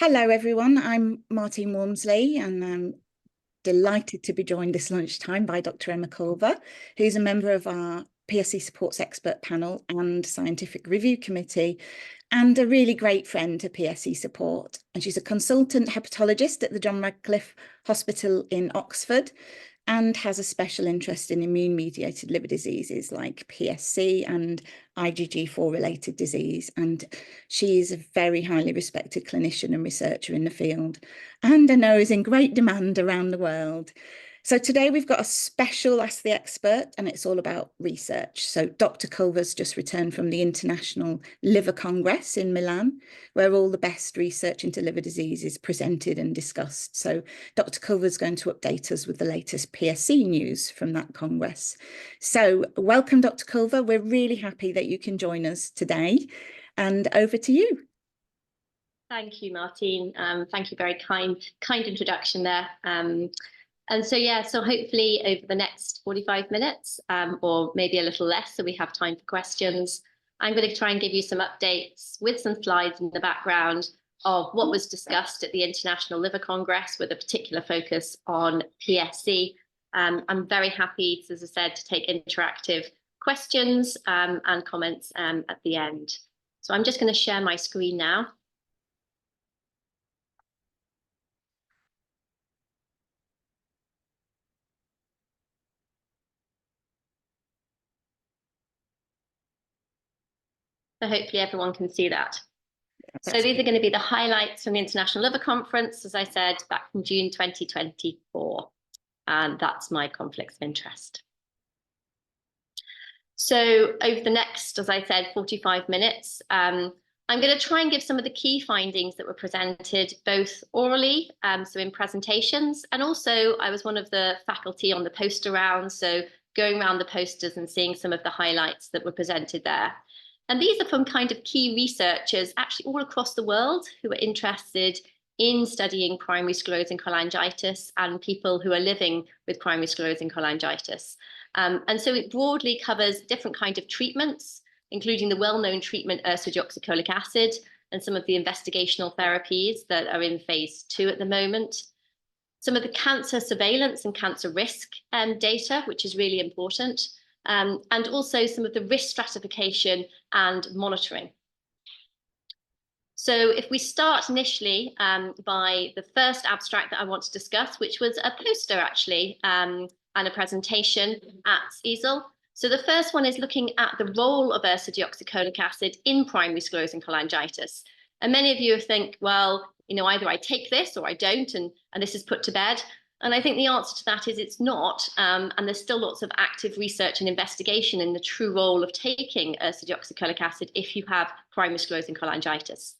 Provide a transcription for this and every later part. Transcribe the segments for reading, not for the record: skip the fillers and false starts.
Hello, everyone. I'm Martine Walmsley, and I'm delighted to be joined this lunchtime by Dr. Emma Culver, who's a member of our PSC Supports Expert Panel and Scientific Review Committee, and a really great friend to PSC Support. And she's a consultant hepatologist at the John Radcliffe Hospital in Oxford, and has a special interest in immune-mediated liver diseases like PSC and IgG4-related disease. And she is a very highly respected clinician and researcher in the field, and I know is in great demand around the world. So today we've got a special Ask the Expert, and it's all about research. So Dr. Culver's just returned from the International Liver Congress in Milan, where all the best research into liver disease is presented and discussed. So Dr. Culver's going to update us with the latest PSC news from that Congress. So welcome, Dr. Culver. We're really happy that you can join us today, and over to you. Thank you, Martine. Thank you, very kind introduction there. So hopefully over the next 45 minutes or maybe a little less, so we have time for questions, I'm going to try and give you some updates with some slides in the background of what was discussed at the International Liver Congress with a particular focus on PSC. I'm very happy, as I said, to take interactive questions and comments at the end. So I'm just going to share my screen now. So hopefully everyone can see that. So these are going to be the highlights from the International Liver Conference, as I said, back in June 2024. And that's my conflicts of interest. So over the next, as I said, 45 minutes, I'm going to try and give some of the key findings that were presented both orally, so in presentations, and also I was one of the faculty on the poster round, so going around the posters and seeing some of the highlights that were presented there. And these are from kind of key researchers actually all across the world who are interested in studying primary sclerosing cholangitis and people who are living with primary sclerosing cholangitis. And so it broadly covers different kinds of treatments, including the well-known treatment ursodeoxycholic acid and some of the investigational therapies that are in phase 2 at the moment. Some of the cancer surveillance and cancer risk data, which is really important. And also some of the risk stratification and monitoring. So if we start initially by the first abstract that I want to discuss, which was a poster actually, and a presentation at EASL. So the first one is looking at the role of ursodeoxycholic acid in primary sclerosing cholangitis. And many of you think, well, you know, either I take this or I don't, and this is put to bed. And I think the answer to that is it's not, and there's still lots of active research and investigation in the true role of taking ursodeoxycholic acid if you have primary sclerosing cholangitis.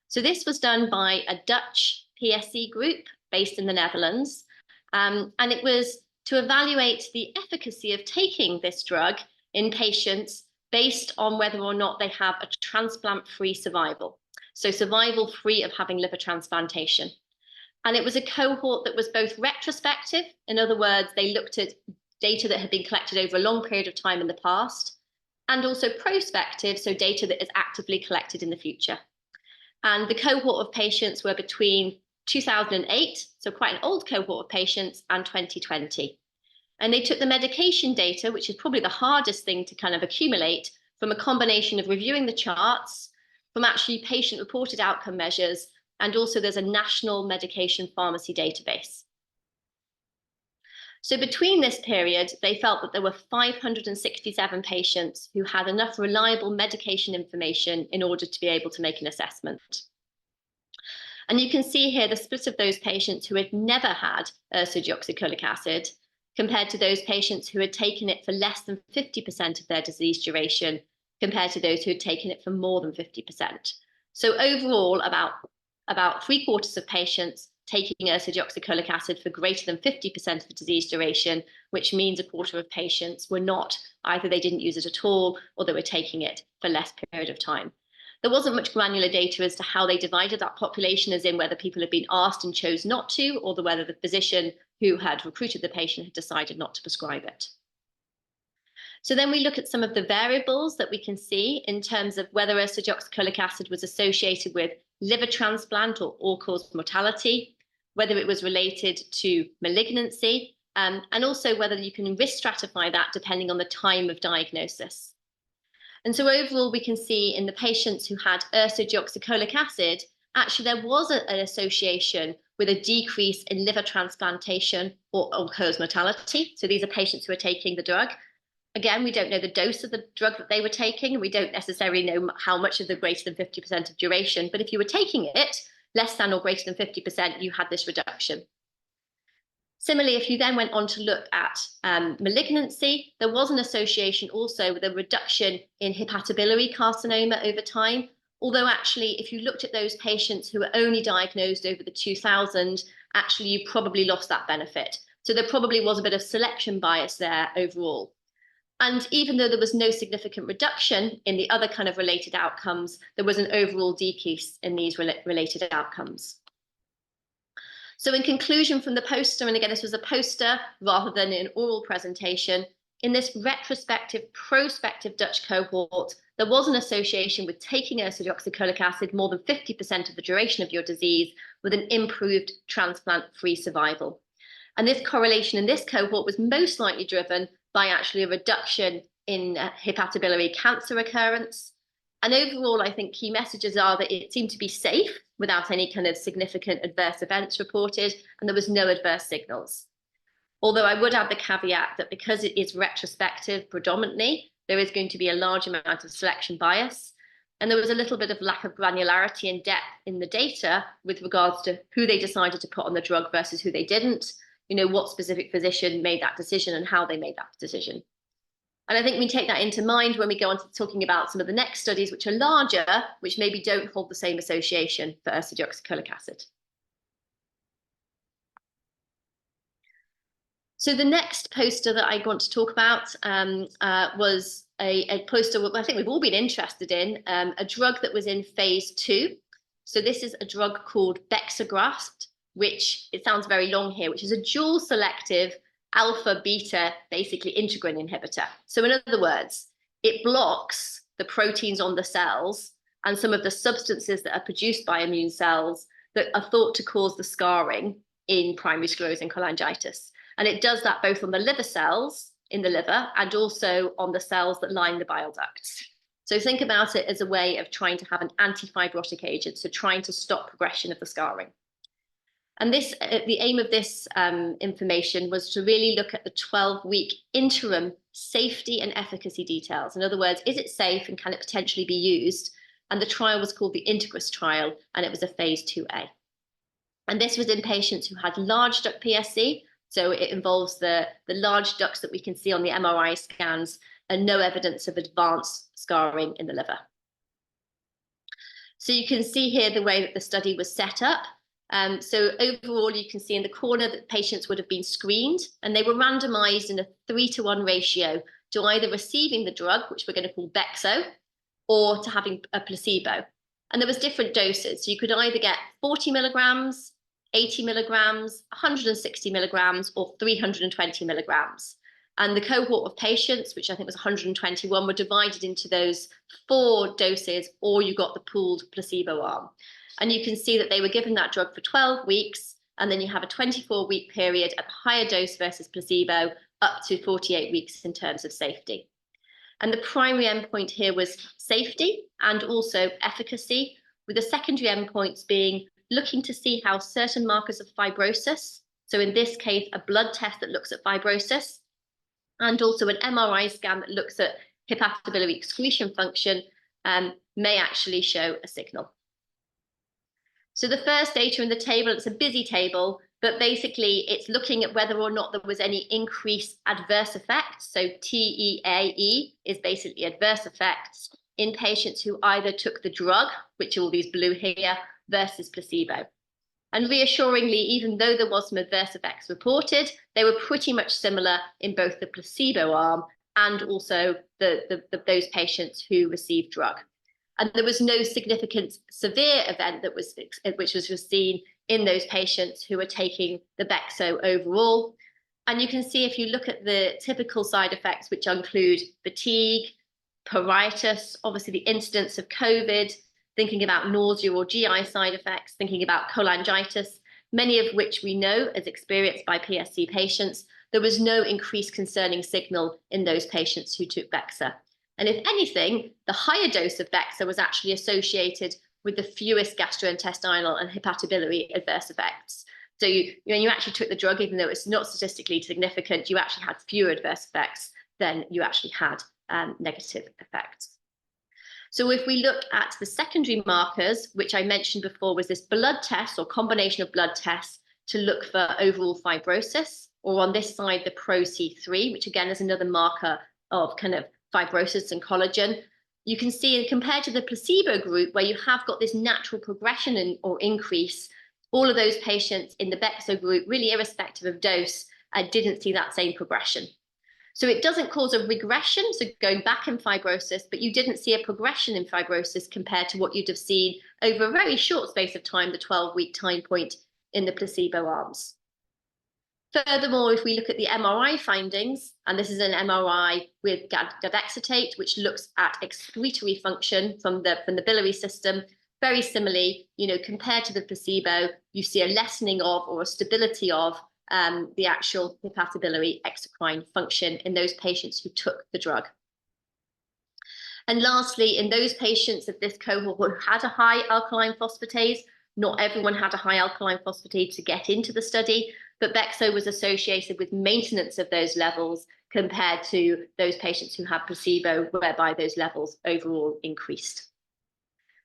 So this was done by a Dutch PSC group based in the Netherlands, and it was to evaluate the efficacy of taking this drug in patients based on whether or not they have a transplant-free survival, so survival free of having liver transplantation. And it was a cohort that was both retrospective, in other words, they looked at data that had been collected over a long period of time in the past, and also prospective, so data that is actively collected in the future. And the cohort of patients were between 2008, so quite an old cohort of patients, and 2020. And they took the medication data, which is probably the hardest thing to kind of accumulate, from a combination of reviewing the charts, from actually patient-reported outcome measures, and also there's a national medication pharmacy database. So between this period, they felt that there were 567 patients who had enough reliable medication information in order to be able to make an assessment. And you can see here the split of those patients who had never had ursodeoxycholic acid compared to those patients who had taken it for less than 50% of their disease duration compared to those who had taken it for more than 50%. So overall, about 3/4 of patients taking ursodeoxycholic acid for greater than 50% of the disease duration, which means 1/4 of patients were not, either they didn't use it at all or they were taking it for less period of time. There wasn't much granular data as to how they divided that population, as in whether people had been asked and chose not to, or whether the physician who had recruited the patient had decided not to prescribe it. So then we look at some of the variables that we can see in terms of whether ursodeoxycholic acid was associated with liver transplant or all-cause mortality, whether it was related to malignancy, and also whether you can risk stratify that depending on the time of diagnosis. And so overall, we can see in the patients who had ursodeoxycholic acid, actually there was an association with a decrease in liver transplantation or all-cause mortality. So these are patients who are taking the drug. Again, we don't know the dose of the drug that they were taking. We don't necessarily know how much of the greater than 50% of duration, but if you were taking it less than or greater than 50%, you had this reduction. Similarly, if you then went on to look at malignancy, there was an association also with a reduction in hepatobiliary carcinoma over time. Although actually, if you looked at those patients who were only diagnosed over the 2000, actually you probably lost that benefit. So there probably was a bit of selection bias there overall. And even though there was no significant reduction in the other kind of related outcomes, there was an overall decrease in these related outcomes. So in conclusion from the poster, and again, this was a poster rather than an oral presentation, in this retrospective, prospective Dutch cohort, there was an association with taking ursodeoxycholic acid more than 50% of the duration of your disease with an improved transplant-free survival. And this correlation in this cohort was most likely driven by actually a reduction in hepatobiliary cancer recurrence. And overall, I think key messages are that it seemed to be safe without any kind of significant adverse events reported, and there was no adverse signals. Although I would add the caveat that because it is retrospective predominantly, there is going to be a large amount of selection bias. And there was a little bit of lack of granularity and depth in the data with regards to who they decided to put on the drug versus who they didn't, you know, what specific physician made that decision and how they made that decision. And I think we take that into mind when we go on to talking about some of the next studies, which are larger, which maybe don't hold the same association for ursodeoxycholic acid. So the next poster that I want to talk about was a poster I think we've all been interested in, a drug that was in phase 2. So this is a drug called Bexagrasp, which it sounds very long here, which is a dual selective alpha beta basically integrin inhibitor. So in other words, it blocks the proteins on the cells and some of the substances that are produced by immune cells that are thought to cause the scarring in primary sclerosing cholangitis. And it does that both on the liver cells in the liver and also on the cells that line the bile ducts. So think about it as a way of trying to have an anti-fibrotic agent, so trying to stop progression of the scarring. And this, the aim of this information was to really look at the 12-week interim safety and efficacy details. In other words, is it safe and can it potentially be used? And the trial was called the Integris trial, and it was a phase 2A. And this was in patients who had large duct PSC. So it involves the large ducts that we can see on the MRI scans and no evidence of advanced scarring in the liver. So you can see here the way that the study was set up. So overall, you can see in the corner that patients would have been screened and they were randomized in a 3-to-1 ratio to either receiving the drug, which we're going to call Bexo, or to having a placebo. And there was different doses. So you could either get 40 milligrams, 80 milligrams, 160 milligrams, or 320 milligrams. And the cohort of patients, which I think was 121, were divided into those 4 doses, or you got the pooled placebo arm. And you can see that they were given that drug for 12 weeks, and then you have a 24-week period at higher dose versus placebo, up to 48 weeks in terms of safety. And the primary endpoint here was safety and also efficacy, with the secondary endpoints being looking to see how certain markers of fibrosis, so in this case, a blood test that looks at fibrosis, and also an MRI scan that looks at hepatobiliary excretion function, may actually show a signal. So the first data in the table, it's a busy table, but basically it's looking at whether or not there was any increased adverse effects. So TEAE is basically adverse effects in patients who either took the drug, which are all these blue here, versus placebo. And reassuringly, even though there was some adverse effects reported, they were pretty much similar in both the placebo arm and also those patients who received drug. And there was no significant severe event that was which was seen in those patients who were taking the Bexo overall. And you can see if you look at the typical side effects, which include fatigue, pruritus, obviously the incidence of COVID, thinking about nausea or GI side effects, thinking about cholangitis, many of which we know as experienced by PSC patients, there was no increased concerning signal in those patients who took Bexa. And if anything, the higher dose of Bexa was actually associated with the fewest gastrointestinal and hepatobiliary adverse effects. So when you actually took the drug, even though it's not statistically significant, you actually had fewer adverse effects than you actually had negative effects. So if we look at the secondary markers, which I mentioned before, was this blood test or combination of blood tests to look for overall fibrosis, or on this side, the PRO-C3, which again is another marker of kind of fibrosis and collagen. You can see compared to the placebo group, where you have got this natural progression or increase, all of those patients in the Bexa group, really irrespective of dose, didn't see that same progression. So it doesn't cause a regression, so going back in fibrosis, but you didn't see a progression in fibrosis compared to what you'd have seen over a very short space of time, the 12-week time point in the placebo arms. Furthermore, if we look at the MRI findings, and this is an MRI with gadexatate, which looks at excretory function from the biliary system, very similarly, compared to the placebo, you see a lessening of or a stability of the actual hepatobiliary exocrine function in those patients who took the drug. And lastly, in those patients of this cohort who had a high alkaline phosphatase, not everyone had a high alkaline phosphatase to get into the study, but Bexo was associated with maintenance of those levels compared to those patients who had placebo, whereby those levels overall increased.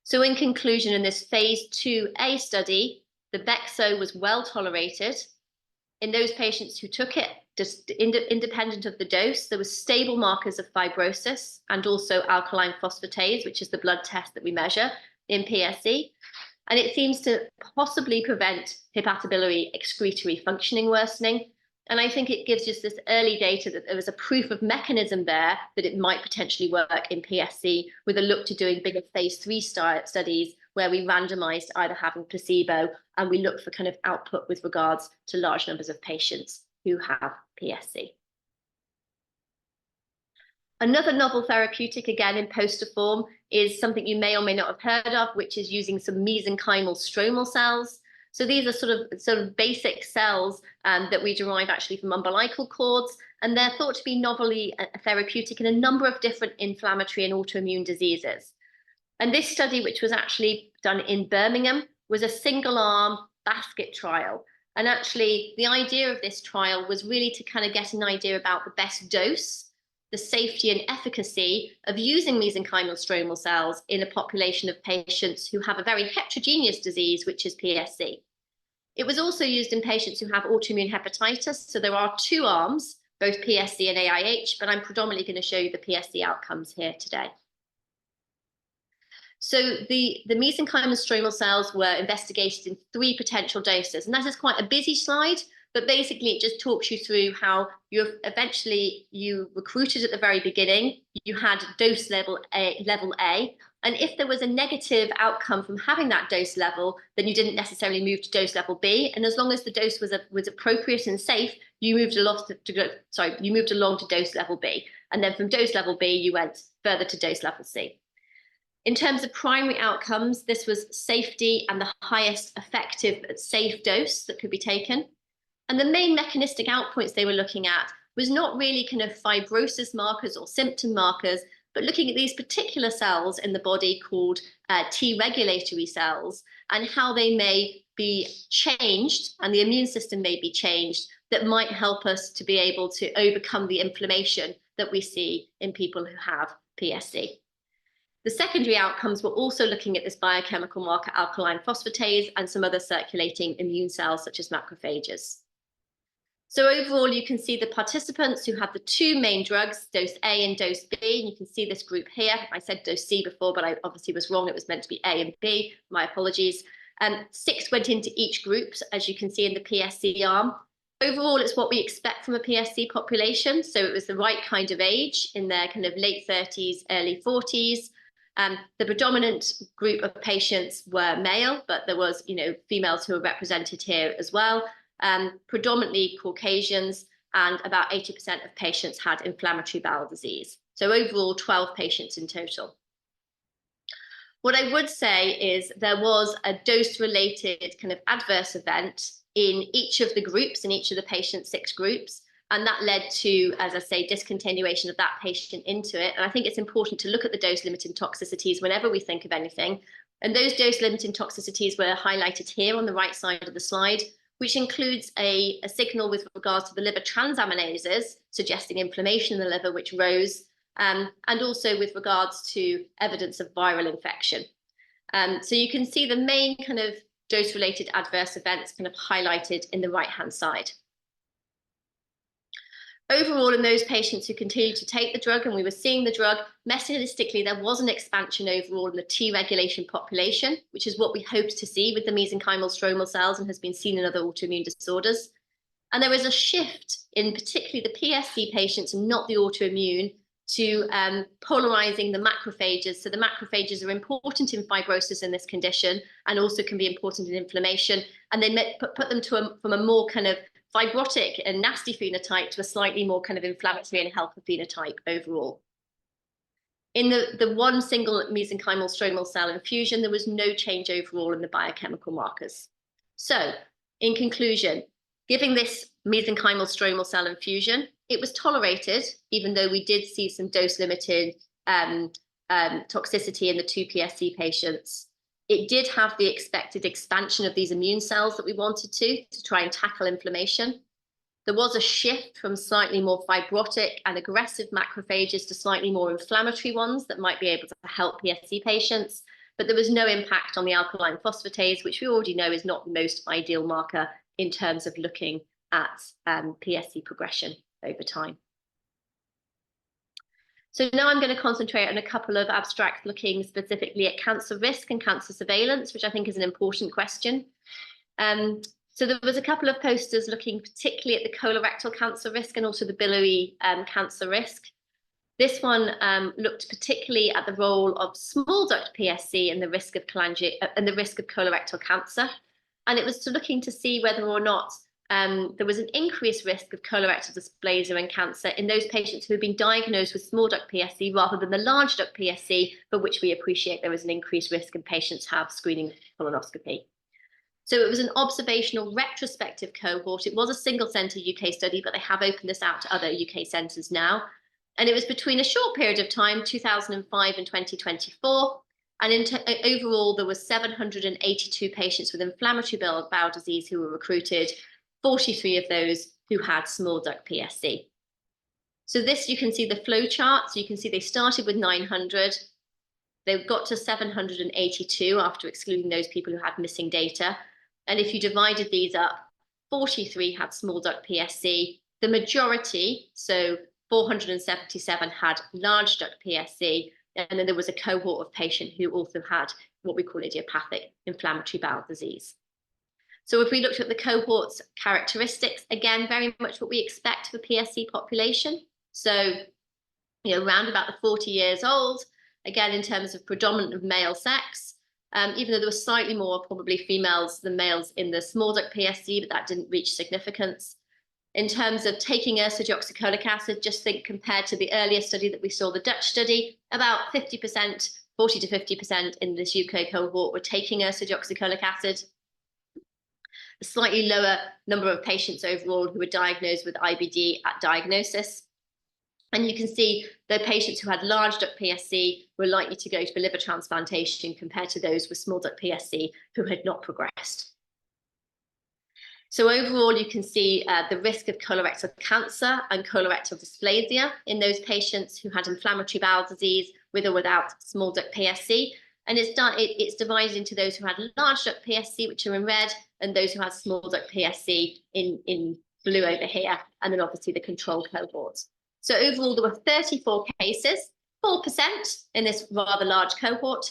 So in conclusion, in this phase 2A study, the Bexo was well tolerated. In those patients who took it, just independent of the dose, there was stable markers of fibrosis and also alkaline phosphatase, which is the blood test that we measure in PSC. And it seems to possibly prevent hepatobiliary excretory functioning worsening. And I think it gives us this early data that there was a proof of mechanism there that it might potentially work in PSC, with a look to doing bigger phase 3 studies where we randomized either having placebo and we look for kind of output with regards to large numbers of patients who have PSC. Another novel therapeutic, again in poster form, is something you may or may not have heard of, which is using some mesenchymal stromal cells. So these are sort of basic cells that we derive actually from umbilical cords, and they're thought to be novelly therapeutic in a number of different inflammatory and autoimmune diseases. And this study, which was actually done in Birmingham, was a single-arm basket trial. And actually, the idea of this trial was really to kind of get an idea about the best dose, the safety and efficacy of using mesenchymal stromal cells in a population of patients who have a very heterogeneous disease, which is PSC. It was also used in patients who have autoimmune hepatitis. So there are two arms, both PSC and AIH, but I'm predominantly going to show you the PSC outcomes here today. So the mesenchymal stromal cells were investigated in 3 potential doses. And that is quite a busy slide, but basically it just talks you through how you recruited at the very beginning, you had dose level A, and if there was a negative outcome from having that dose level, then you didn't necessarily move to dose level B. And as long as the dose was appropriate and safe, you moved along to dose level B. And then from dose level B, you went further to dose level C. In terms of primary outcomes, this was safety and the highest effective safe dose that could be taken. And the main mechanistic outpoints they were looking at was not really kind of fibrosis markers or symptom markers, but looking at these particular cells in the body called T regulatory cells and how they may be changed and the immune system may be changed that might help us to be able to overcome the inflammation that we see in people who have PSC. The secondary outcomes were also looking at this biochemical marker alkaline phosphatase and some other circulating immune cells such as macrophages. So overall, you can see the participants who had the 2 main drugs, dose A and dose B, and you can see this group here. I said dose C before, but I obviously was wrong. It was meant to be A and B. My apologies. 6 went into each group, as you can see in the PSC arm. Overall, it's what we expect from a PSC population. So it was the right kind of age in their kind of late 30s, early 40s. The predominant group of patients were male, but there was, females who were represented here as well. Predominantly Caucasians, and about 80% of patients had inflammatory bowel disease. So overall, 12 patients in total. What I would say is there was a dose-related kind of adverse event in each of the groups, in each of the patient's 6 groups. And that led to, as I say, discontinuation of that patient into it. And I think it's important to look at the dose-limiting toxicities whenever we think of anything. And those dose-limiting toxicities were highlighted here on the right side of the slide, which includes a signal with regards to the liver transaminases, suggesting inflammation in the liver, which rose, and also with regards to evidence of viral infection. So you can see the main kind of dose-related adverse events kind of highlighted in the right-hand side. Overall, in those patients who continued to take the drug and we were seeing the drug, mechanistically, there was an expansion overall in the T regulation population, which is what we hoped to see with the mesenchymal stromal cells and has been seen in other autoimmune disorders. And there was a shift in particularly the PSC patients and not the autoimmune to polarizing the macrophages. So the macrophages are important in fibrosis in this condition and also can be important in inflammation. And they put them to from a more kind of fibrotic and nasty phenotype to a slightly more kind of inflammatory and healthy phenotype overall. In the one single mesenchymal stromal cell infusion, there was no change overall in the biochemical markers. So, in conclusion, giving this mesenchymal stromal cell infusion, it was tolerated, even though we did see some dose-limited toxicity in the 2 PSC patients. It did have the expected expansion of these immune cells that we wanted to try and tackle inflammation. There was a shift from slightly more fibrotic and aggressive macrophages to slightly more inflammatory ones that might be able to help PSC patients, but there was no impact on the alkaline phosphatase, which we already know is not the most ideal marker in terms of looking at PSC progression over time. So now I'm going to concentrate on a couple of abstracts looking specifically at cancer risk and cancer surveillance, which I think is an important question. So there was a couple of posters looking particularly at the colorectal cancer risk and also the biliary cancer risk. This one looked particularly at the role of small duct PSC and the risk of colorectal cancer. And it was looking to see whether or not there was an increased risk of colorectal dysplasia and cancer in those patients who have been diagnosed with small duct PSC rather than the large duct PSC, for which we appreciate there is an increased risk and patients have screening colonoscopy. So it was an observational retrospective cohort. It was a single centre UK study, but they have opened this out to other UK centres now. And it was between a short period of time, 2005 and 2024. And overall, there were 782 patients with inflammatory bowel disease who were recruited, 43 of those who had small duct PSC. So this, you can see the flow chart. So you can see they started with 900. They got to 782 after excluding those people who had missing data. And if you divided these up, 43 had small duct PSC. The majority, so 477, had large duct PSC. And then there was a cohort of patients who also had what we call idiopathic inflammatory bowel disease. So if we looked at the cohort's characteristics, again, very much what we expect for PSC population. So, around about the 40 years old, again, in terms of predominant of male sex, even though there were slightly more probably females than males in the small duct PSC, but that didn't reach significance. In terms of taking ursodeoxycholic acid, just think compared to the earlier study that we saw, the Dutch study, about 50%, 40 to 50% in this UK cohort were taking ursodeoxycholic acid. A slightly lower number of patients overall who were diagnosed with IBD at diagnosis. And you can see the patients who had large duct PSC were likely to go to a liver transplantation compared to those with small duct PSC who had not progressed. So overall, you can see the risk of colorectal cancer and colorectal dysplasia in those patients who had inflammatory bowel disease with or without small duct PSC. And it's divided into those who had large duct PSC, which are in red, and those who had small duct PSC in blue over here, and then obviously the control cohorts. So overall, there were 34 cases, 4% in this rather large cohort.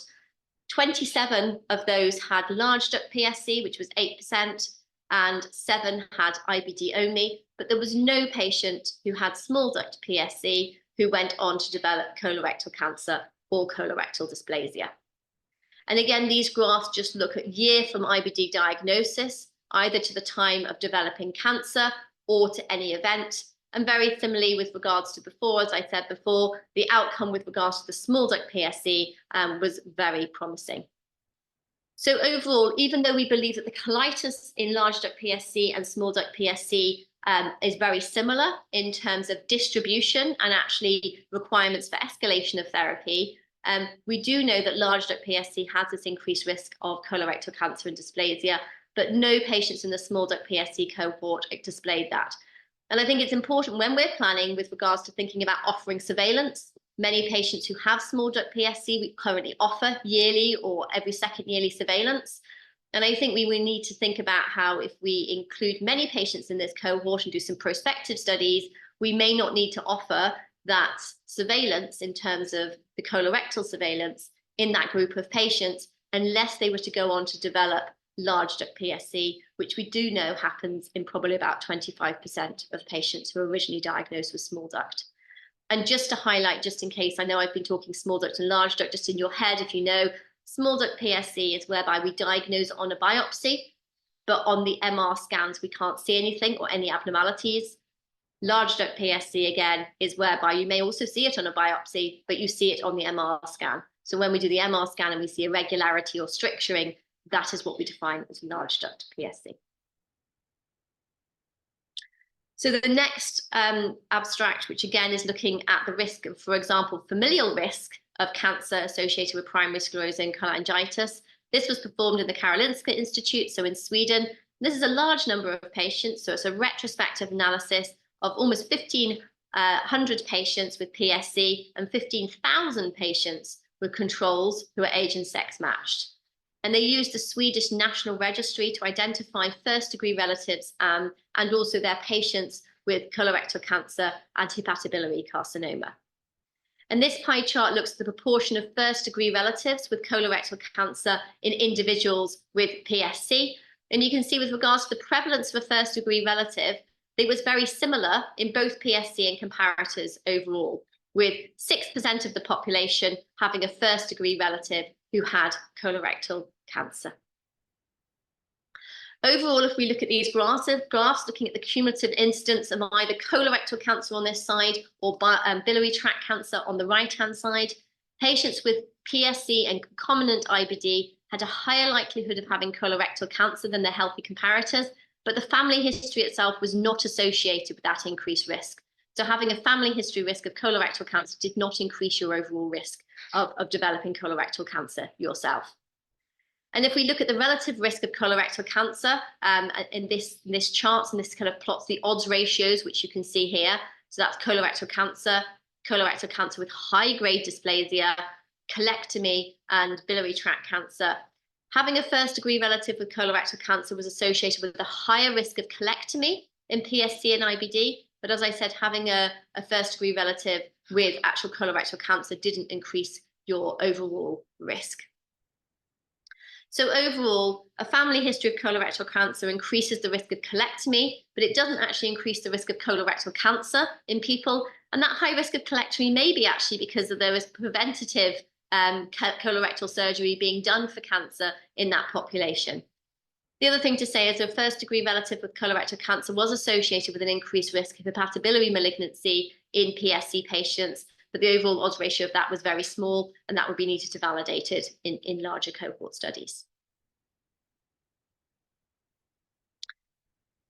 27 of those had large duct PSC, which was 8%, and 7 had IBD only, but there was no patient who had small duct PSC who went on to develop colorectal cancer or colorectal dysplasia. And again, these graphs just look at year from IBD diagnosis, either to the time of developing cancer or to any event. And very similarly with regards to before, as I said before, the outcome with regards to the small duct PSC was very promising. So overall, even though we believe that the colitis in large duct PSC and small duct PSC is very similar in terms of distribution and actually requirements for escalation of therapy, we do know that large duct PSC has this increased risk of colorectal cancer and dysplasia, but no patients in the small duct PSC cohort displayed that. And I think it's important when we're planning with regards to thinking about offering surveillance. Many patients who have small duct PSC, we currently offer yearly or every second yearly surveillance. And I think we will need to think about how if we include many patients in this cohort and do some prospective studies, we may not need to offer that surveillance in terms of the colorectal surveillance in that group of patients unless they were to go on to develop large duct PSC, which we do know happens in probably about 25% of patients who are originally diagnosed with small duct. And just to highlight, just in case, I know I've been talking small duct and large duct, just in your head, if you know, small duct PSC is whereby we diagnose on a biopsy, but on the MR scans, we can't see anything or any abnormalities. Large duct PSC, again, is whereby you may also see it on a biopsy, but you see it on the MR scan. So when we do the MR scan and we see irregularity or stricturing, that is what we define as large duct PSC. So the next abstract, which again is looking at the risk of, for example, familial risk of cancer associated with primary sclerosing cholangitis. This was performed in the Karolinska Institute, so in Sweden. This is a large number of patients, so it's a retrospective analysis of almost 1,500 patients with PSC and 15,000 patients with controls who are age and sex matched. And they used the Swedish National Registry to identify first-degree relatives and also their patients with colorectal cancer and hepatobiliary carcinoma. And this pie chart looks at the proportion of first-degree relatives with colorectal cancer in individuals with PSC. And you can see with regards to the prevalence of a first-degree relative, it was very similar in both PSC and comparators overall, with 6% of the population having a first-degree relative who had colorectal cancer. Overall, if we look at these graphs looking at the cumulative incidence of either colorectal cancer on this side or biliary tract cancer on the right-hand side, patients with PSC and concomitant IBD had a higher likelihood of having colorectal cancer than their healthy comparators, but the family history itself was not associated with that increased risk. So having a family history risk of colorectal cancer did not increase your overall risk of developing colorectal cancer yourself. And if we look at the relative risk of colorectal cancer in this chart, and this kind of plots the odds ratios, which you can see here. So that's colorectal cancer with high-grade dysplasia, colectomy, and biliary tract cancer. Having a first-degree relative with colorectal cancer was associated with a higher risk of colectomy in PSC and IBD. But as I said, having a first-degree relative with actual colorectal cancer didn't increase your overall risk. So overall, a family history of colorectal cancer increases the risk of colectomy, but it doesn't actually increase the risk of colorectal cancer in people. And that high risk of colectomy may be actually because there is preventative colorectal surgery being done for cancer in that population. The other thing to say is a first-degree relative with colorectal cancer was associated with an increased risk of hepatobiliary malignancy in PSC patients, but the overall odds ratio of that was very small, and that would be needed to validate it in larger cohort studies.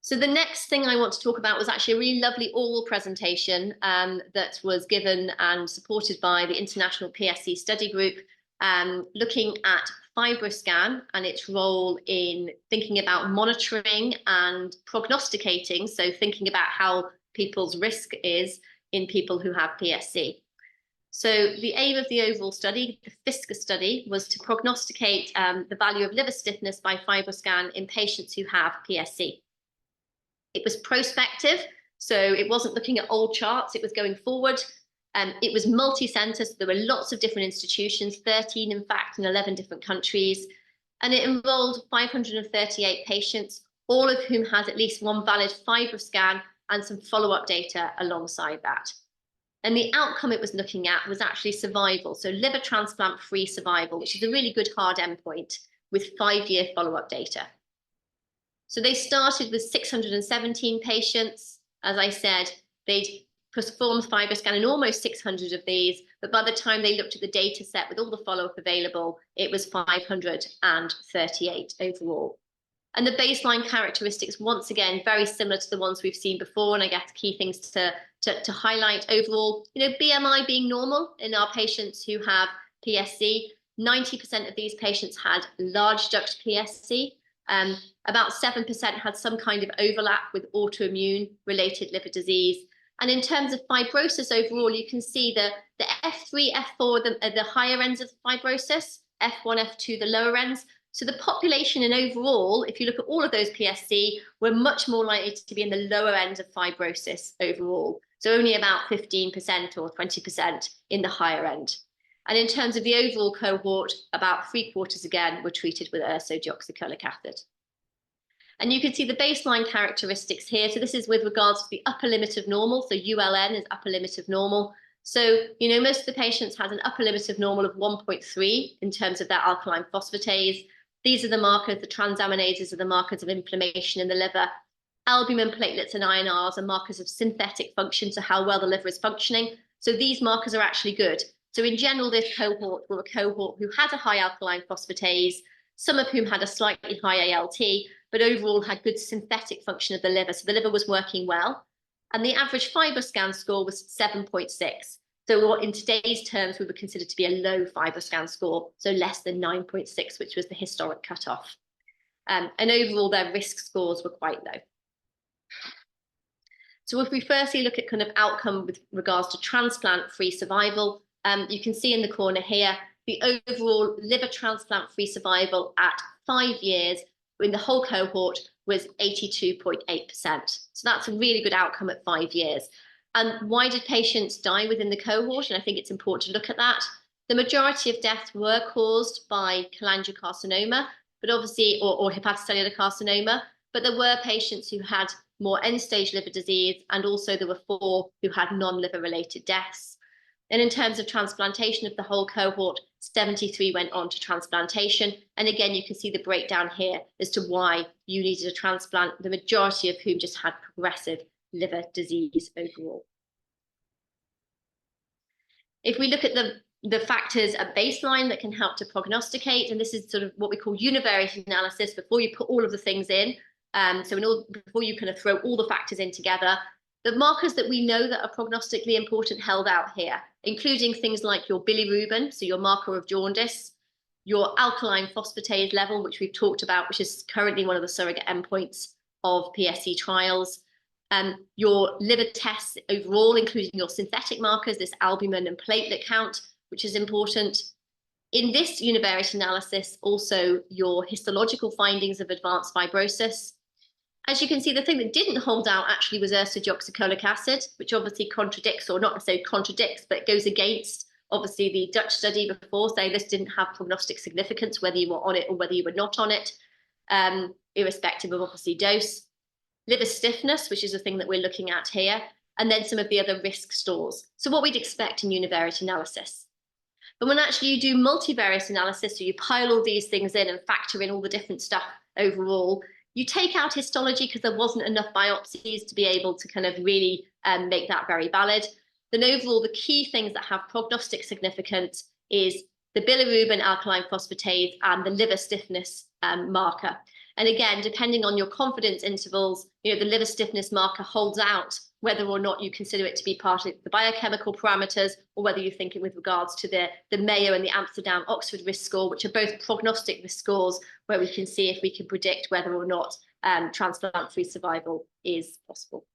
So the next thing I want to talk about was actually a really lovely oral presentation that was given and supported by the International PSC Study Group, looking at FibroScan and its role in thinking about monitoring and prognosticating, so thinking about how people's risk is in people who have PSC. So the aim of the overall study, the FISCA study, was to prognosticate the value of liver stiffness by FibroScan in patients who have PSC. It was prospective, so it wasn't looking at old charts, it was going forward. It was multi-center, so there were lots of different institutions, 13 in fact, in 11 different countries. And it involved 538 patients, all of whom had at least one valid FibroScan and some follow-up data alongside that. And the outcome it was looking at was actually survival, so liver transplant-free survival, which is a really good hard endpoint with 5-year follow-up data. So they started with 617 patients. As I said, They'd performed FibroScan in almost 600 of these, but by the time they looked at the data set with all the follow-up available, it was 538 overall. And the baseline characteristics, once again, very similar to the ones we've seen before. And I guess key things to highlight overall, BMI being normal in our patients who have PSC. 90% of these patients had large duct PSC. About 7% had some kind of overlap with autoimmune related liver disease. And in terms of fibrosis overall, you can see the F3, F4, the higher ends of fibrosis, F1, F2, the lower ends. So the population in overall, if you look at all of those PSC, we're much more likely to be in the lower end of fibrosis overall. So only about 15% or 20% in the higher end. And in terms of the overall cohort, about 3/4 again were treated with ursodeoxycholic acid. And you can see the baseline characteristics here. So this is with regards to the upper limit of normal. So ULN is upper limit of normal. So, most of the patients had an upper limit of normal of 1.3 in terms of their alkaline phosphatase. These are the markers, the transaminases are the markers of inflammation in the liver. Albumin, platelets, and INRs are markers of synthetic function, so how well the liver is functioning. So these markers are actually good. So in general, this cohort were a cohort who had a high alkaline phosphatase, some of whom had a slightly high ALT, but overall had good synthetic function of the liver. So the liver was working well. And the average FibroScan score was 7.6. So what in today's terms we would consider to be a low FibroScan score, so less than 9.6, which was the historic cutoff. And overall, their risk scores were quite low. So if we firstly look at kind of outcome with regards to transplant-free survival, you can see in the corner here, the overall liver transplant-free survival at 5 years in the whole cohort was 82.8%. So that's a really good outcome at 5 years. And why did patients die within the cohort? And I think it's important to look at that. The majority of deaths were caused by cholangiocarcinoma, but obviously, or hepatocellular carcinoma, but there were patients who had more end-stage liver disease, and also there were 4 who had non-liver related deaths. And in terms of transplantation of the whole cohort, 73 went on to transplantation. And again, you can see the breakdown here as to why you needed a transplant, the majority of whom just had progressive liver disease overall. If we look at the factors at baseline that can help to prognosticate, and this is sort of what we call univariate analysis before you put all of the things in. Before you kind of throw all the factors in together, the markers that we know that are prognostically important held out here, including things like your bilirubin, so your marker of jaundice, your alkaline phosphatase level, which we've talked about, which is currently one of the surrogate endpoints of PSC trials, your liver tests overall, including your synthetic markers, this albumin and platelet count, which is important. In this univariate analysis, also your histological findings of advanced fibrosis. As you can see, the thing that didn't hold out actually was ursodeoxycholic acid, which obviously contradicts, or not necessarily contradicts, but goes against, obviously, the Dutch study before, saying this didn't have prognostic significance, whether you were on it or whether you were not on it, irrespective of, obviously, dose. Liver stiffness, which is the thing that we're looking at here, and then some of the other risk stores. So what we'd expect in univariate analysis. But when actually you do multivariate analysis, so you pile all these things in and factor in all the different stuff overall, you take out histology because there wasn't enough biopsies to be able to kind of really make that very valid. Then overall, the key things that have prognostic significance is the bilirubin, alkaline phosphatase, and the liver stiffness marker. And again, depending on your confidence intervals, the liver stiffness marker holds out whether or not you consider it to be part of the biochemical parameters, or whether you think it with regards to the Mayo and the Amsterdam Oxford risk score, which are both prognostic risk scores, where we can see if we can predict whether or not transplant-free survival is possible.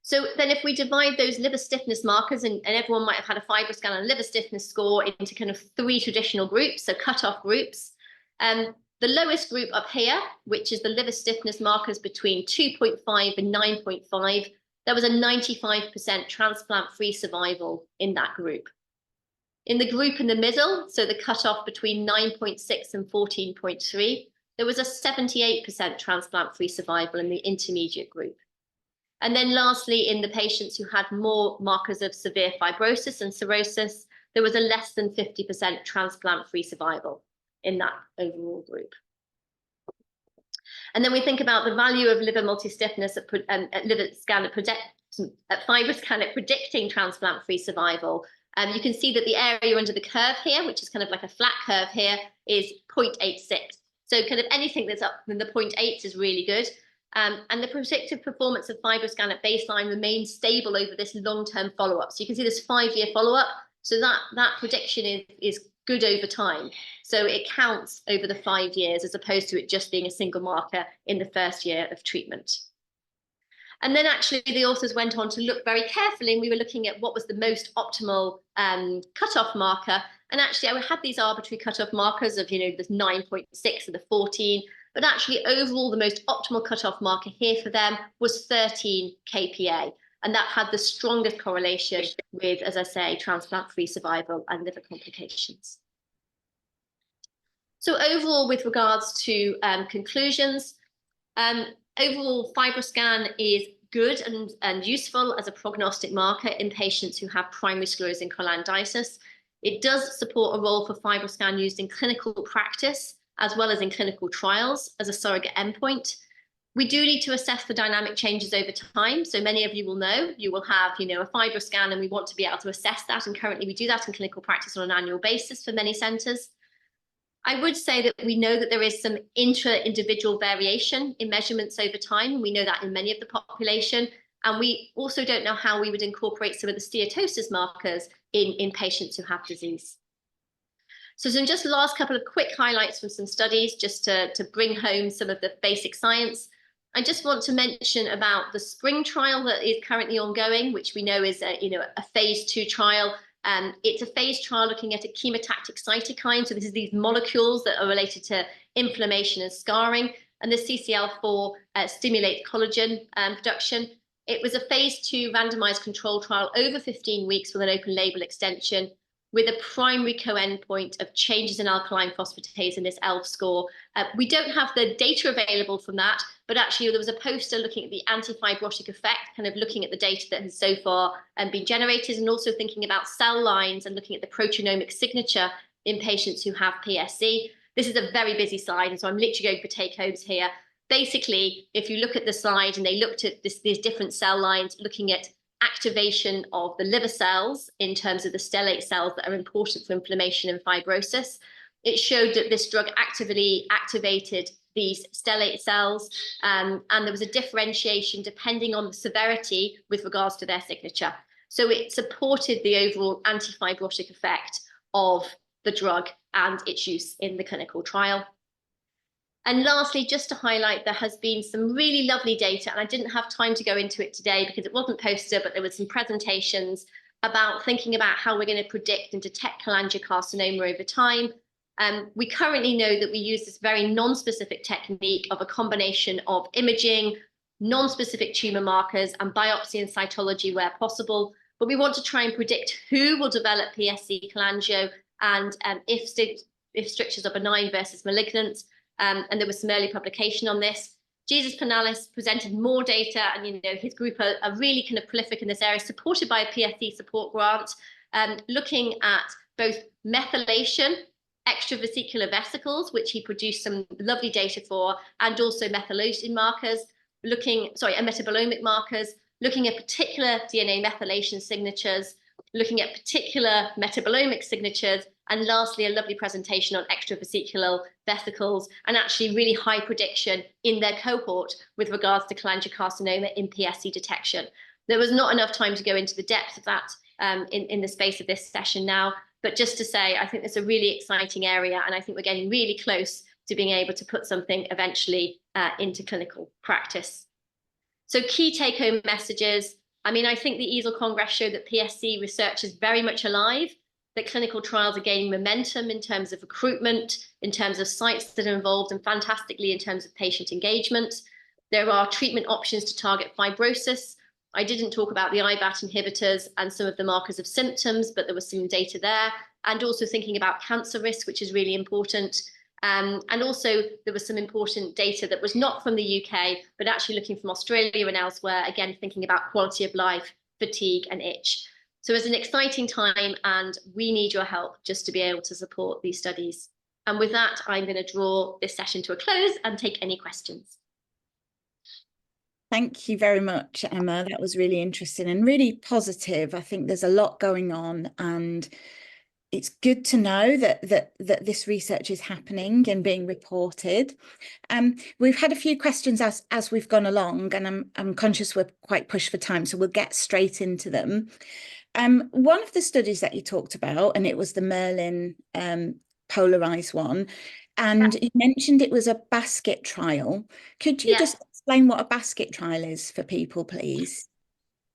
So then if we divide those liver stiffness markers, and everyone might have had a FibroScan and liver stiffness score into kind of 3 traditional groups, so cut-off groups. The lowest group up here, which is the liver stiffness markers between 2.5 and 9.5, there was a 95% transplant-free survival in that group. In the group in the middle, so the cutoff between 9.6 and 14.3, there was a 78% transplant-free survival in the intermediate group. And then lastly, in the patients who had more markers of severe fibrosis and cirrhosis, there was a less than 50% transplant-free survival in that overall group. And then we think about the value of liver multi-stiffness at liver scan at FibroScan at predicting transplant-free survival. You can see that the area under the curve here, which is kind of like a flat curve here, is 0.86. So kind of anything that's up in the 0.8 is really good. And the predictive performance of FibroScan at baseline remains stable over this long-term follow-up. So you can see this 5-year follow-up. So that prediction is good over time. So it counts over the 5 years as opposed to it just being a single marker in the first year of treatment. And then actually the authors went on to look very carefully, and we were looking at what was the most optimal cutoff marker. And actually I had these arbitrary cutoff markers of, the 9.6 and the 14, but actually overall the most optimal cutoff marker here for them was 13 kPa. And that had the strongest correlation with, as I say, transplant-free survival and liver complications. So overall, with regards to conclusions, overall FibroScan is good and useful as a prognostic marker in patients who have primary sclerosing cholangitis. It does support a role for FibroScan used in clinical practice as well as in clinical trials as a surrogate endpoint. We do need to assess the dynamic changes over time. So many of you will know, you will have, a FibroScan, and we want to be able to assess that. And currently we do that in clinical practice on an annual basis for many centers. I would say that we know that there is some intra-individual variation in measurements over time. We know that in many of the population. And we also don't know how we would incorporate some of the steatosis markers in patients who have disease. So some just last couple of quick highlights from some studies just to bring home some of the basic science. I just want to mention about the SPRING trial that is currently ongoing, which we know is a phase 2 trial. It's a phase trial looking at a chemotactic cytokine. So this is these molecules that are related to inflammation and scarring. And the CCL4 stimulates collagen production. It was a phase 2 randomized control trial over 15 weeks with an open label extension, with a primary co-endpoint of changes in alkaline phosphatase in this ELF score. We don't have the data available from that, but actually there was a poster looking at the anti-fibrotic effect, kind of looking at the data that has so far been generated, and also thinking about cell lines and looking at the proteomic signature in patients who have PSC. This is a very busy slide, and so I'm literally going for take-homes here. Basically, if you look at the slide, and they looked at these different cell lines, looking at activation of the liver cells in terms of the stellate cells that are important for inflammation and fibrosis. It showed that this drug actively activated these stellate cells, and there was a differentiation depending on the severity with regards to their signature. So it supported the overall anti-fibrotic effect of the drug and its use in the clinical trial. And lastly, just to highlight, there has been some really lovely data, and I didn't have time to go into it today because it wasn't posted, but there were some presentations about thinking about how we're going to predict and detect cholangiocarcinoma over time. We currently know that we use this very non-specific technique of a combination of imaging, non-specific tumor markers, and biopsy and cytology where possible. But we want to try and predict who will develop PSC cholangio and if strictures are benign versus malignant. And there was some early publication on this. Jesus Panalis presented more data, and his group are really kind of prolific in this area, supported by a PSC support grant, looking at both methylation, extravesicular vesicles, which he produced some lovely data for, and also methylation markers, and metabolomic markers, looking at particular DNA methylation signatures, looking at particular metabolomic signatures, and lastly, a lovely presentation on extravesicular vesicles, and actually really high prediction in their cohort with regards to cholangiocarcinoma in PSC detection. There was not enough time to go into the depth of that in the space of this session now, but just to say, I think it's a really exciting area, and I think we're getting really close to being able to put something eventually into clinical practice. So key take-home messages. I think the EASL Congress showed that PSC research is very much alive, that clinical trials are gaining momentum in terms of recruitment, in terms of sites that are involved, and fantastically in terms of patient engagement. There are treatment options to target fibrosis. I didn't talk about the IBAT inhibitors and some of the markers of symptoms, but there was some data there, and also thinking about cancer risk, which is really important. And also there was some important data that was not from the UK, but actually looking from Australia and elsewhere, again, thinking about quality of life, fatigue, and itch. So it's an exciting time, and we need your help just to be able to support these studies. And with that, I'm going to draw this session to a close and take any questions. Thank you very much, Emma. That was really interesting and really positive. I think there's a lot going on, and it's good to know that this research is happening and being reported. We've had a few questions as we've gone along, and I'm conscious we're quite pushed for time, so we'll get straight into them. One of the studies that you talked about, and it was the Merlin polarized one, and you mentioned it was a basket trial. Could you just explain what a basket trial is for people, please?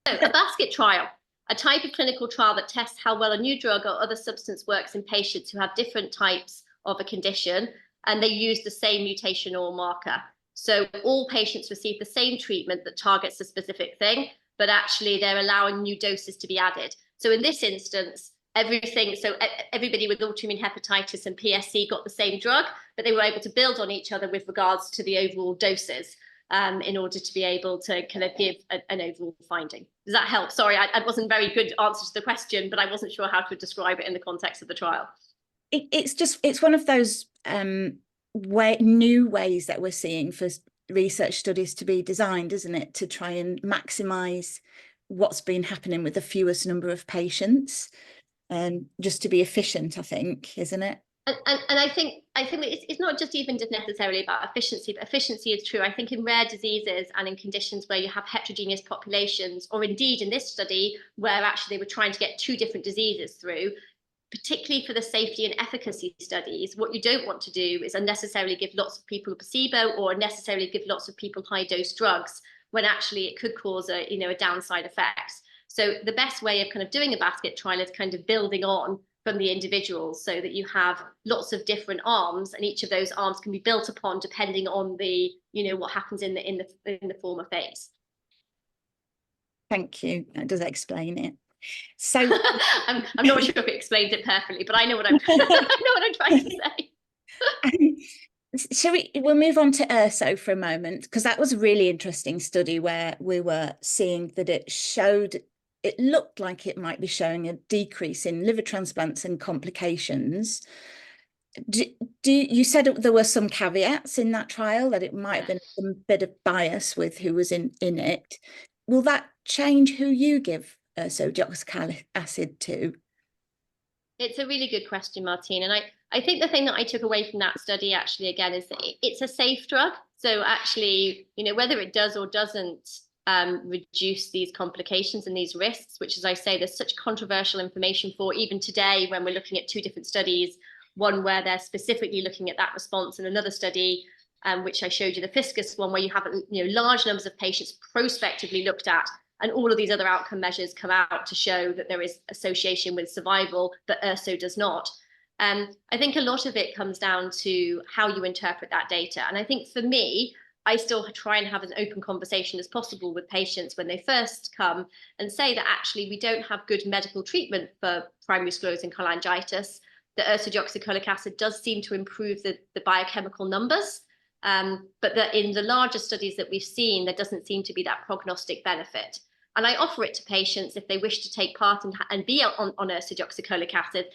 So a basket trial, a type of clinical trial that tests how well a new drug or other substance works in patients who have different types of a condition, and they use the same mutation or marker. So all patients receive the same treatment that targets a specific thing, but actually they're allowing new doses to be added. So in this instance, everybody with autoimmune hepatitis and PSC got the same drug, but they were able to build on each other with regards to the overall doses. In order to be able to kind of give an overall finding. Does that help? Sorry, I wasn't very good answer to the question, but I wasn't sure how to describe it in the context of the trial. It's one of those new ways that we're seeing for research studies to be designed, isn't it? To try and maximize what's been happening with the fewest number of patients, and just to be efficient, I think, isn't it? And I think it's not just even just necessarily about efficiency, but efficiency is true. I think in rare diseases and in conditions where you have heterogeneous populations, or indeed in this study where actually they were trying to get two different diseases through, particularly for the safety and efficacy studies, what you don't want to do is unnecessarily give lots of people a placebo or unnecessarily give lots of people high dose drugs when actually it could cause a downside effect. So the best way of kind of doing a basket trial is kind of building on from the individuals, so that you have lots of different arms, and each of those arms can be built upon depending on the what happens in the former phase. Thank you. That does explain it. So I'm not sure if it explains it perfectly, but I know what I'm I know what I'm trying to say. So we'll move on to URSO for a moment, because that was a really interesting study where we were seeing that it looked like it might be showing a decrease in liver transplants and complications. You said there were some caveats in that trial, that it might have been a bit of bias with who was in it. Will that change who you give ursodeoxycholic acid to? It's a really good question, Martine. And I think the thing that I took away from that study actually, again, is that it's a safe drug. So actually, whether it does or doesn't reduce these complications and these risks, which, as I say, there's such controversial information for even today when we're looking at two different studies, one where they're specifically looking at that response, and another study, which I showed you, the Fiscus one, where you have large numbers of patients prospectively looked at, and all of these other outcome measures come out to show that there is association with survival, but URSO does not. I think a lot of it comes down to how you interpret that data. And I think for me, I still try and have as open conversation as possible with patients when they first come, and say that actually we don't have good medical treatment for primary sclerosing cholangitis. The ursodeoxycholic acid does seem to improve the biochemical numbers, but that in the larger studies that we've seen, there doesn't seem to be that prognostic benefit. And I offer it to patients if they wish to take part and be on ursodeoxycholic acid.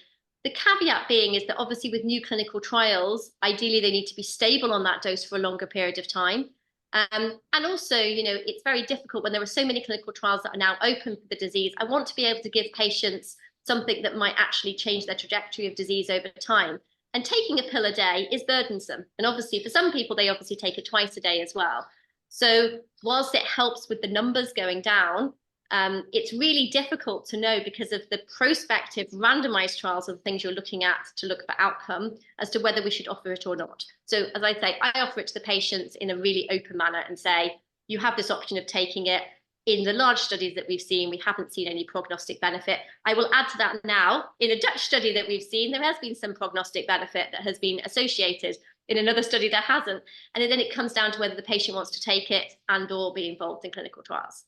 The caveat being is that obviously with new clinical trials, ideally they need to be stable on that dose for a longer period of time. And also, it's very difficult when there are so many clinical trials that are now open for the disease. I want to be able to give patients something that might actually change their trajectory of disease over time. And taking a pill a day is burdensome. And obviously for some people, they obviously take it twice a day as well. So whilst it helps with the numbers going down, it's really difficult to know, because of the prospective randomized trials of the things you're looking at to look for outcome, as to whether we should offer it or not. So as I say, I offer it to the patients in a really open manner and say, you have this option of taking it. In the large studies that we've seen, we haven't seen any prognostic benefit. I will add to that now, in a Dutch study that we've seen, there has been some prognostic benefit that has been associated. In another study, there hasn't. And then it comes down to whether the patient wants to take it and or be involved in clinical trials.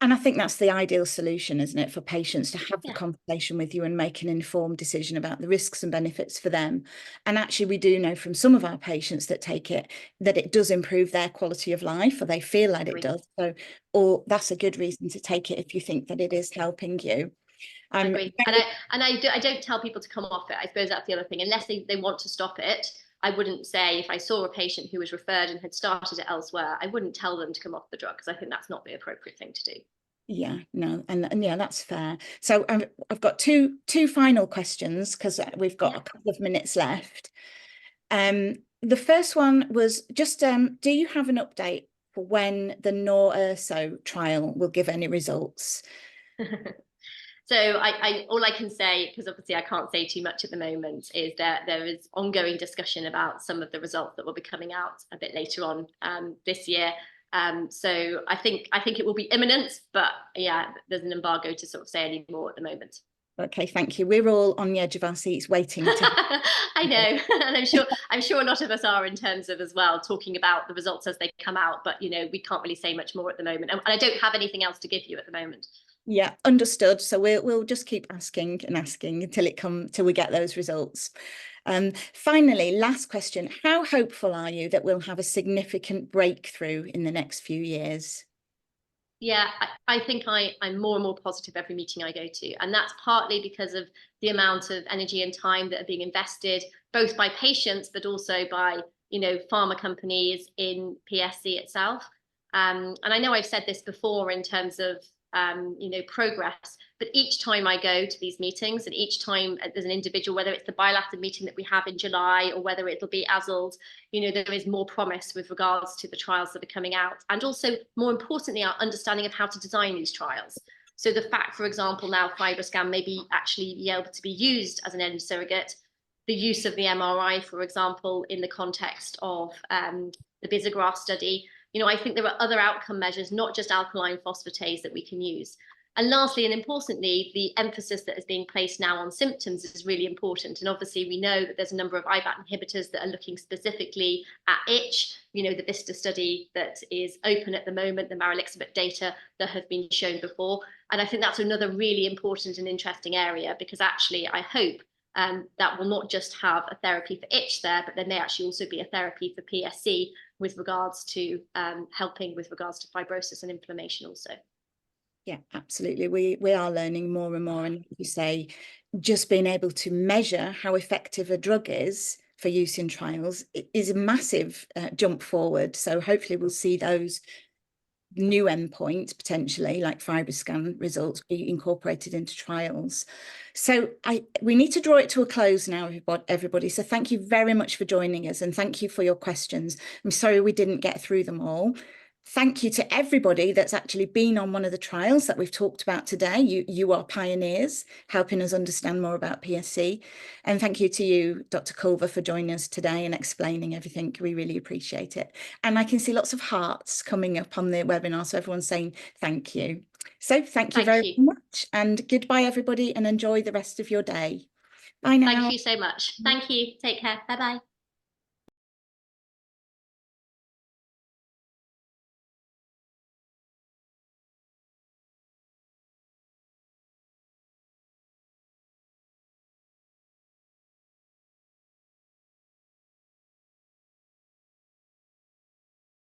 And I think that's the ideal solution, isn't it, for patients to have the conversation with you and make an informed decision about the risks and benefits for them. And actually, we do know from some of our patients that take it that it does improve their quality of life, or they feel like it does. So, or that's a good reason to take it if you think that it is helping you. I agree. And I don't tell people to come off it. I suppose that's the other thing. Unless they want to stop it, I wouldn't say, if I saw a patient who was referred and had started it elsewhere, I wouldn't tell them to come off the drug, because I think that's not the appropriate thing to do. Yeah, no, and yeah, that's fair. So I've got two final questions, because we've got a couple of minutes left. The first one was just, do you have an update for when the NOR-URSO trial will give any results? So all I can say, because obviously I can't say too much at the moment, is that there is ongoing discussion about some of the results that will be coming out a bit later on this year. So I think it will be imminent, but yeah, there's an embargo to sort of say any more at the moment. Okay, thank you. We're all on the edge of our seats waiting to I know, and I'm sure a lot of us are, in terms of as well talking about the results as they come out, but you know, we can't really say much more at the moment, and I don't have anything else to give you at the moment. Yeah, understood. So we'll just keep asking and asking until we get those results. Finally, last question. How hopeful are you that we'll have a significant breakthrough in the next few years? Yeah, I think I'm more and more positive every meeting I go to. And that's partly because of the amount of energy and time that are being invested, both by patients, but also by, you know, pharma companies in PSC itself. And I know I've said this before in terms of, you know, progress, but each time I go to these meetings, and each time there's an individual, whether it's the bilateral meeting that we have in July or whether it'll be ASLD, you know, there is more promise with regards to the trials that are coming out, and also, more importantly, our understanding of how to design these trials. So the fact, for example, now FibroScan may be actually be able to be used as an end surrogate, the use of the MRI, for example, in the context of the Bisograph study. You know, I think there are other outcome measures, not just alkaline phosphatase, that we can use. And lastly, and importantly, the emphasis that is being placed now on symptoms is really important. And obviously, we know that there's a number of IBAT inhibitors that are looking specifically at itch. You know, the VISTA study that is open at the moment, the maralixibat data that have been shown before. And I think that's another really important and interesting area, because actually, I hope that will not just have a therapy for itch there, but there may actually also be a therapy for PSC with regards to helping with regards to fibrosis and inflammation also. Yeah, absolutely. We are learning more and more. And you say, just being able to measure how effective a drug is for use in trials is a massive jump forward. So hopefully we'll see those new endpoints, potentially like FibroScan results, be incorporated into trials. So we need to draw it to a close now, everybody. So thank you very much for joining us, and thank you for your questions. I'm sorry we didn't get through them all. Thank you to everybody that's actually been on one of the trials that we've talked about today. You are pioneers, helping us understand more about PSC. And thank you to you, Dr. Culver, for joining us today and explaining everything. We really appreciate it. And I can see lots of hearts coming up on the webinar, so everyone's saying thank you. So thank you very much, and goodbye, everybody, and enjoy the rest of your day. Bye now. Thank you so much. Thank you. Take care. Bye-bye.